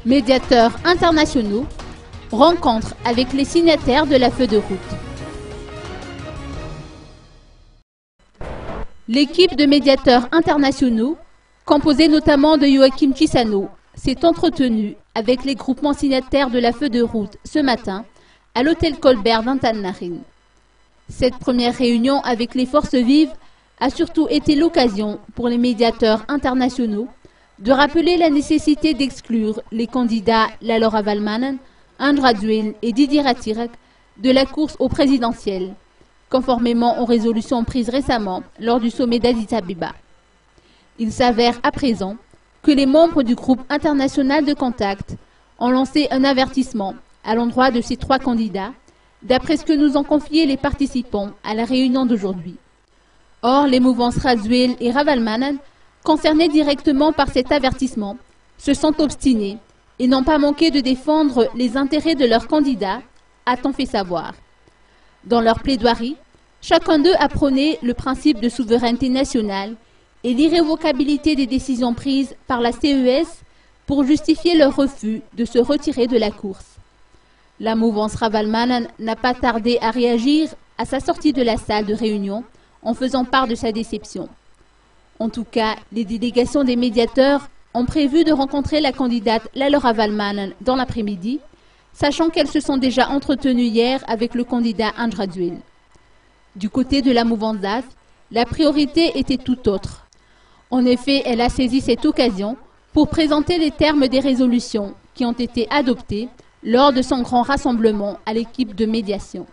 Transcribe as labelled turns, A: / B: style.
A: Médiateurs internationaux, rencontre avec les signataires de la feuille de route. L'équipe de médiateurs internationaux, composée notamment de Joachim Chissano, s'est entretenue avec les groupements signataires de la feuille de route ce matin à l'hôtel Colbert d'Antananarivo. Cette première réunion avec les forces vives a surtout été l'occasion pour les médiateurs internationaux de rappeler la nécessité d'exclure les candidats Laura Valmanen, Andra Duel et Didier Ratirek de la course au présidentiel, conformément aux résolutions prises récemment lors du sommet d'Addis Abeba. Il s'avère à présent que les membres du groupe international de contact ont lancé un avertissement à l'endroit de ces trois candidats, d'après ce que nous ont confié les participants à la réunion d'aujourd'hui. Or, les mouvances Razuel et Ravalmanen, concernés directement par cet avertissement, se sont obstinés et n'ont pas manqué de défendre les intérêts de leurs candidats, a-t-on fait savoir. Dans leur plaidoirie, chacun d'eux a prôné le principe de souveraineté nationale et l'irrévocabilité des décisions prises par la CES pour justifier leur refus de se retirer de la course. La mouvance Ravalmanen n'a pas tardé à réagir à sa sortie de la salle de réunion en faisant part de sa déception. En tout cas, les délégations des médiateurs ont prévu de rencontrer la candidate Laura Valmanen dans l'après-midi, sachant qu'elles se sont déjà entretenues hier avec le candidat Andra Duel. Du côté de la mouvance DAF, la priorité était tout autre. En effet, elle a saisi cette occasion pour présenter les termes des résolutions qui ont été adoptées lors de son grand rassemblement à l'équipe de médiation.